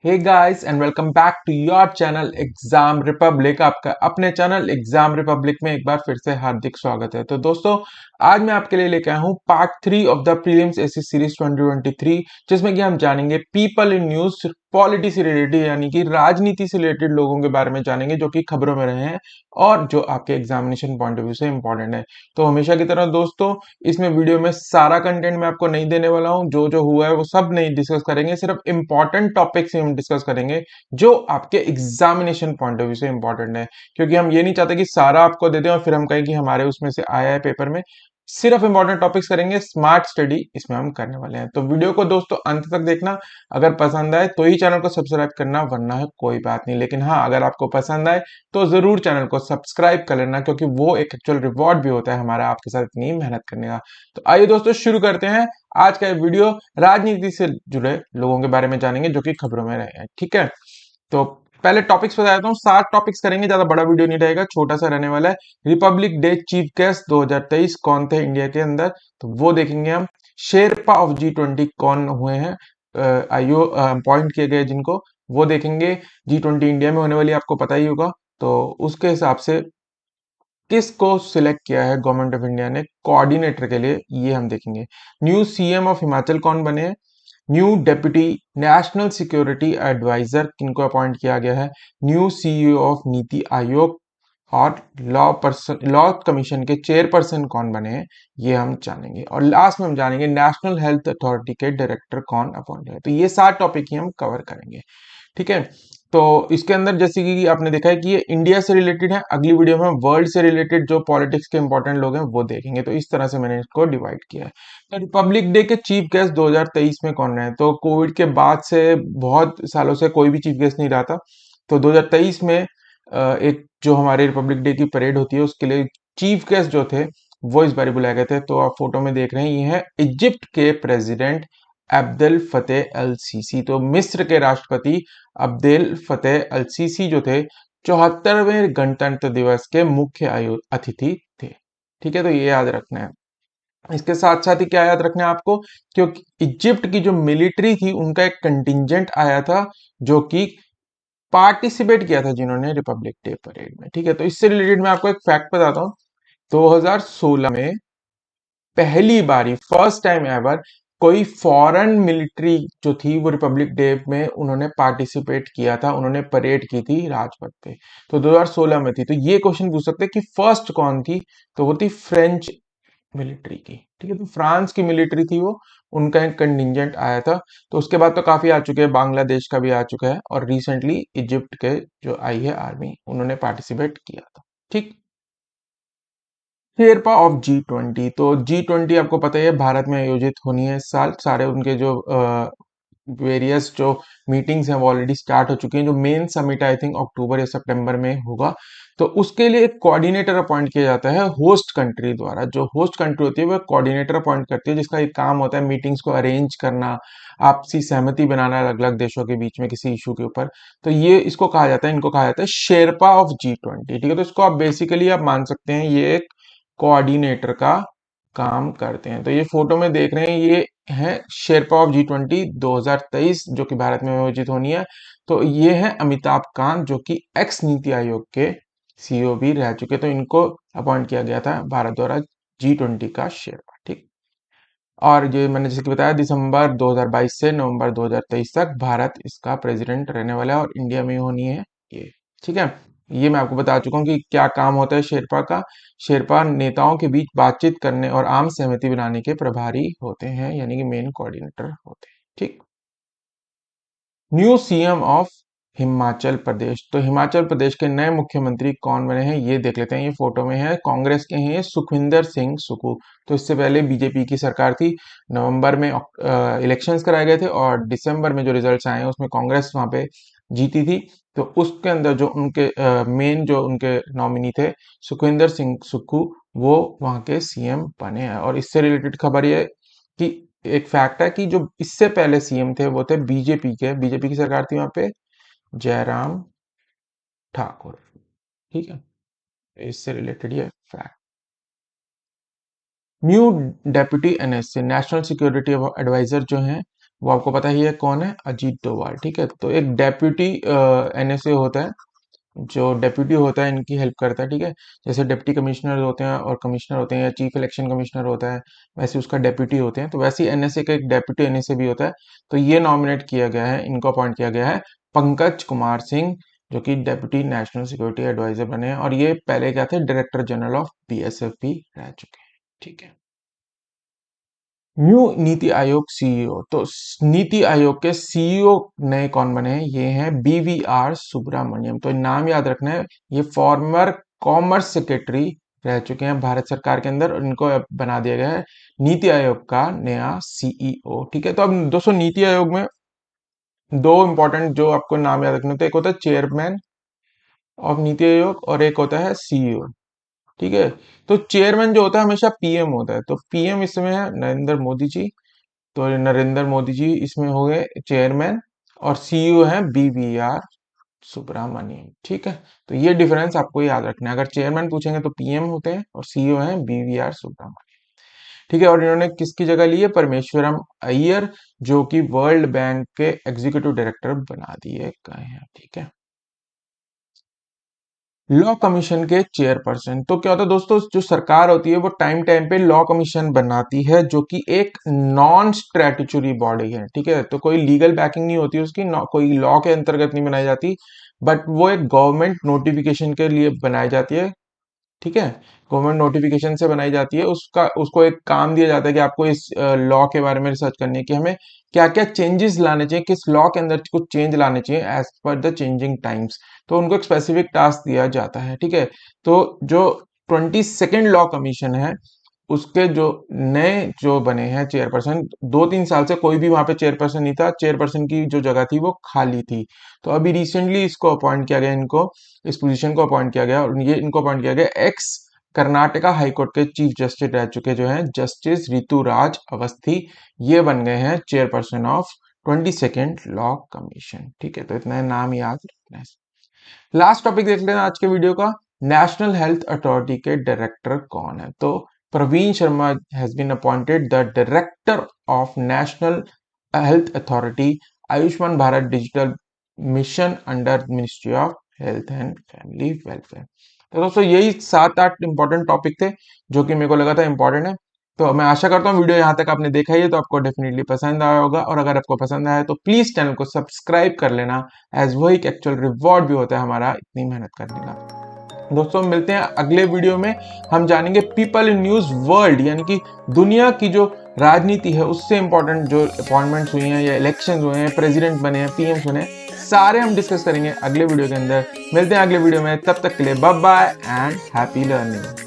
Hey guys and welcome back to your channel exam republic. आपका अपने channel exam Republic में एक बार फिर से हार्दिक स्वागत है। तो दोस्तों, आज मैं आपके लिए लेके आया हूँ part 3 of the prelims SA series 2023, जिसमें कि हम जानेंगे पीपल इन न्यूज, पॉलिटी से रिलेटेड यानी कि राजनीति से रिलेटेड लोगों के बारे में जानेंगे जो कि खबरों में रहे हैं और जो आपके एग्जामिनेशन पॉइंट ऑफ व्यू से इंपॉर्टेंट है। तो हमेशा की तरह दोस्तों, इसमें वीडियो में सारा कंटेंट मैं आपको नहीं देने वाला हूं। जो जो हुआ है वो सब नहीं डिस्कस करेंगे, सिर्फ इंपॉर्टेंट टॉपिक्स ही हम डिस्कस करेंगे जो आपके एग्जामिनेशन पॉइंट ऑफ व्यू से इंपॉर्टेंट है। क्योंकि हम ये नहीं चाहते कि सारा आपको दे दें और फिर हम कहें कि हमारे उसमें से आया है पेपर में। सिर्फ इंपॉर्टेंट टॉपिक्स करेंगे, स्मार्ट स्टडी इसमें हम करने वाले हैं। तो वीडियो को दोस्तों अंत तक देखना। अगर पसंद आए तो ही चैनल को सब्सक्राइब करना, वरना है कोई बात नहीं। लेकिन हाँ, अगर आपको पसंद आए तो जरूर चैनल को सब्सक्राइब कर लेना, क्योंकि वो एक एक्चुअल रिवॉर्ड भी होता है हमारा आपके साथ इतनी मेहनत करने का। तो आइए दोस्तों, शुरू करते हैं आज का ये वीडियो। राजनीति से जुड़े लोगों के बारे में जानेंगे जो कि खबरों में रहे हैं। ठीक है, तो पहले टॉपिक्स बता देता हूँ। 7 टॉपिक्स करेंगे, ज्यादा बड़ा वीडियो नहीं रहेगा, छोटा सा रहने वाला है। रिपब्लिक डे चीफ गेस्ट 2023 कौन थे इंडिया के अंदर, तो वो देखेंगे हम। शेरपा ऑफ G20 कौन हुए हैं, आईओ अपॉइंट किए गए जिनको, वो देखेंगे। G20 इंडिया में होने वाली आपको पता ही होगा, तो उसके हिसाब से किसको सिलेक्ट किया है गवर्नमेंट ऑफ इंडिया ने कोऑर्डिनेटर के लिए, ये हम देखेंगे। न्यू सीएम ऑफ हिमाचल कौन बने हैं, new deputy national security adviser किनको अपॉइंट किया गया है, new CEO of NITI Aayog और लॉ कमीशन के चेयरपर्सन कौन बने हैं, ये हम जानेंगे। और लास्ट में हम जानेंगे नेशनल हेल्थ अथॉरिटी के डायरेक्टर कौन अपॉइंट है। तो ये 7 टॉपिक ही हम कवर करेंगे। ठीक है, तो इसके अंदर जैसे कि आपने देखा है कि ये इंडिया से रिलेटेड है, अगली वीडियो में वर्ल्ड से रिलेटेड जो पॉलिटिक्स के इंपॉर्टेंट लोग हैं वो देखेंगे। तो इस तरह से मैंने इसको डिवाइड किया है। तो रिपब्लिक डे के चीफ गेस्ट 2023 में कौन रहे, तो कोविड के बाद से बहुत सालों से कोई भी चीफ गेस्ट नहीं रहा था। तो 2023 में एक जो हमारे रिपब्लिक डे की परेड होती है उसके लिए चीफ गेस्ट जो थे वो इस बार बुलाए गए थे। तो आप फोटो में देख रहे हैं, ये है इजिप्ट के प्रेसिडेंट अब्देल फतेह अल सीसी। तो मिस्र के राष्ट्रपति अब्देल फतेह अल सीसी जो थे 74वें गणतंत्र दिवस के मुख्य अतिथि थे। ठीक है, तो ये याद रखना है। इसके साथ साथ ही क्या याद रखना है आपको, क्योंकि इजिप्ट की जो मिलिट्री थी उनका एक कंटिजेंट आया था जो कि पार्टिसिपेट किया था जिन्होंने रिपब्लिक डे परेड में। ठीक है, तो इससे रिलेटेड मैं आपको एक फैक्ट बताता हूँ। 2016 में पहली बारी, फर्स्ट टाइम एवर, कोई फॉरेन मिलिट्री जो थी वो रिपब्लिक डे में उन्होंने पार्टिसिपेट किया था, उन्होंने परेड की थी राजपथ पे। तो 2016 में थी। तो ये क्वेश्चन पूछ सकते हैं कि फर्स्ट कौन थी, तो वो थी फ्रेंच मिलिट्री की। ठीक है, तो फ्रांस की मिलिट्री थी वो, उनका एक कंटिजेंट आया था। तो उसके बाद तो काफी आ चुके हैं, बांग्लादेश का भी आ चुका है और रिसेंटली इजिप्ट के जो आई है आर्मी, उन्होंने पार्टिसिपेट किया था। ठीक, शेरपा ऑफ G20। तो G20 आपको पता ही है भारत में आयोजित होनी है इस साल। सारे उनके जो वेरियस जो मीटिंग्स हैं वो ऑलरेडी स्टार्ट हो चुकी हैं। जो मेन समिट आई थिंक अक्टूबर या सितंबर में होगा। तो उसके लिए एक कोऑर्डिनेटर अपॉइंट किया जाता है होस्ट कंट्री द्वारा। जो होस्ट कंट्री होती है वो कोऑर्डिनेटर अपॉइंट करती है, जिसका एक काम होता है मीटिंग्स को अरेंज करना, आपसी सहमति बनाना अलग अलग देशों के बीच में किसी इशू के ऊपर। तो ये इसको कहा जाता है, इनको कहा जाता है शेरपा ऑफ G20। ठीक है, तो इसको आप बेसिकली आप मान सकते हैं ये एक कोऑर्डिनेटर का काम करते हैं। तो ये फोटो में देख रहे हैं, ये है शेरपा ऑफ G20 2023 जो कि भारत में आयोजित होनी है। तो ये है अमिताभ कांत जो कि एक्स नीति आयोग के सीईओ भी रह चुके। तो इनको अपॉइंट किया गया था भारत द्वारा G20 का शेरपा। ठीक, और ये मैंने जैसे कि बताया दिसंबर 2022 से नवंबर 2023 तक भारत इसका प्रेसिडेंट रहने वाला है और इंडिया में होनी है ये। ठीक है, ये मैं आपको बता चुका हूँ कि क्या काम होता है शेरपा का। शेरपा नेताओं के बीच बातचीत करने और आम सहमति बनाने के प्रभारी होते हैं, यानी कि मेन कोऑर्डिनेटर होते हैं। ठीक, new CM of Himachal Pradesh. तो हिमाचल प्रदेश के नए मुख्यमंत्री कौन बने हैं ये देख लेते हैं। ये फोटो में है, कांग्रेस के हैं ये, सुखविंदर सिंह सुक्खू। तो इससे पहले बीजेपी की सरकार थी। नवंबर में इलेक्शंस कराए गए थे और दिसंबर में जो रिजल्ट्स आए हैं उसमें कांग्रेस वहां पे जीती थी। तो उसके अंदर जो उनके मेन जो उनके नॉमिनी थे सुखविंदर सिंह सुक्खू, वो वहां के सीएम बने हैं। और इससे रिलेटेड खबर ये कि एक फैक्ट है कि जो इससे पहले सीएम थे वो थे बीजेपी की सरकार थी वहां पे, जयराम ठाकुर। ठीक है, इससे रिलेटेड ये fact. New deputy NSC national security adviser जो हैं वो आपको पता ही है कौन है, अजीत डोभाल। ठीक है, तो एक डेप्यूटी एनएसए होता है, जो डेप्यूटी होता है इनकी हेल्प करता है। ठीक है, जैसे डिप्टी कमिश्नर होते हैं और कमिश्नर होते हैं, या चीफ इलेक्शन कमिश्नर होता है, वैसे उसका डेप्यूटी होते हैं। तो वैसे ही एनएसए का एक डेप्यूटी एनएसए भी होता है। तो ये नॉमिनेट किया गया है, इनको अपॉइंट किया गया है पंकज कुमार सिंह, जो कि डेप्यूटी नेशनल सिक्योरिटी एडवाइजर बने हैं, और ये पहले क्या थे, डायरेक्टर जनरल ऑफ बीएसएफ भी रह चुके हैं। ठीक है, न्यू नीति आयोग सीईओ। तो नीति आयोग के सीईओ नए कौन बने हैं, ये हैं बीवीआर सुब्रमण्यम। तो नाम याद रखना है, ये फॉर्मर कॉमर्स सेक्रेटरी रह चुके हैं भारत सरकार के अंदर, और इनको अब बना दिया गया है नीति आयोग का नया सीईओ। ठीक है, तो अब दोस्तों नीति आयोग में दो इंपॉर्टेंट जो आपको नाम याद रखने होते हैं, एक होता है चेयरमैन ऑफ नीति आयोग और एक होता है सीईओ। ठीक है, तो चेयरमैन जो होता है हमेशा पीएम होता है, तो पीएम इसमें है नरेंद्र मोदी जी। तो नरेंद्र मोदी जी इसमें हो गए चेयरमैन, और सीईओ है बीवीआर सुब्रमण्यम। ठीक है, तो ये डिफरेंस आपको याद रखना है, अगर चेयरमैन पूछेंगे तो पीएम होते हैं और सीईओ है बीवीआर सुब्रमण्यम। ठीक है, और इन्होंने किसकी जगह ली है, परमेश्वरम अय्यर, जो कि वर्ल्ड बैंक के एग्जीक्यूटिव डायरेक्टर बना दिए गए हैं। ठीक है, लॉ कमीशन के चेयरपर्सन। तो क्या होता है दोस्तों, जो सरकार होती है वो टाइम टाइम पे लॉ कमीशन बनाती है, जो कि एक नॉन स्टैट्यूटरी बॉडी है। ठीक है, तो कोई लीगल बैकिंग नहीं होती उसकी, कोई लॉ के अंतर्गत नहीं बनाई जाती, बट वो एक गवर्नमेंट नोटिफिकेशन के लिए बनाई जाती है। ठीक है, गवर्नमेंट नोटिफिकेशन से बनाई जाती है, उसका उसको एक काम दिया जाता है कि आपको इस लॉ के बारे में रिसर्च करनी है कि हमें क्या क्या चेंजेस लाने चाहिए, किस लॉ के अंदर कुछ चेंज लाने चाहिए as per the changing times. तो उनको एक स्पेसिफिक टास्क दिया जाता है। ठीक है, तो जो 22nd लॉ कमीशन है, उसके जो नए जो बने हैं चेयरपर्सन, 2-3 साल से कोई भी वहां पे चेयरपर्सन नहीं था, चेयरपर्सन की जो जगह थी वो खाली थी। तो अभी रिसेंटली इसको अपॉइंट किया गया, इनको इस पोजीशन को अपॉइंट किया गया, और ये इनको अपॉइंट किया गया एक्स कर्नाटका हाईकोर्ट के चीफ जस्टिस रह चुके जो हैं जस्टिस ऋतुराज अवस्थी। ये बन गए हैं chairperson of 22nd law commission. ठीक है, तो इतना नाम याद रखना है। लास्ट टॉपिक देख लेना आज के वीडियो का, नेशनल हेल्थ अथॉरिटी के डायरेक्टर कौन है। तो Praveen Sharma has been appointed the director of national health authority, Ayushman Bharat digital mission under ministry of health and family welfare. तो दोस्तों यही 7-8 इंपॉर्टेंट टॉपिक थे जो कि मेरे को लगा था इंपॉर्टेंट है। तो मैं आशा करता हूँ वीडियो यहाँ तक आपने देखा ही है तो आपको डेफिनेटली पसंद आया होगा, और अगर आपको पसंद आया तो प्लीज चैनल को सब्सक्राइब कर लेना, एज वही एक एक्चुअल रिवॉर्ड भी होता है हमारा इतनी मेहनत करने का। दोस्तों मिलते हैं अगले वीडियो में, हम जानेंगे पीपल इन न्यूज वर्ल्ड, यानी कि दुनिया की जो राजनीति है उससे इंपॉर्टेंट जो अपॉइंटमेंट्स हुई हैं या इलेक्शन हुए हैं, प्रेसिडेंट बने हैं, पीएम बने हैं, सारे हम डिस्कस करेंगे अगले वीडियो के अंदर। मिलते हैं अगले वीडियो में, तब तक के लिए bye bye and happy learning.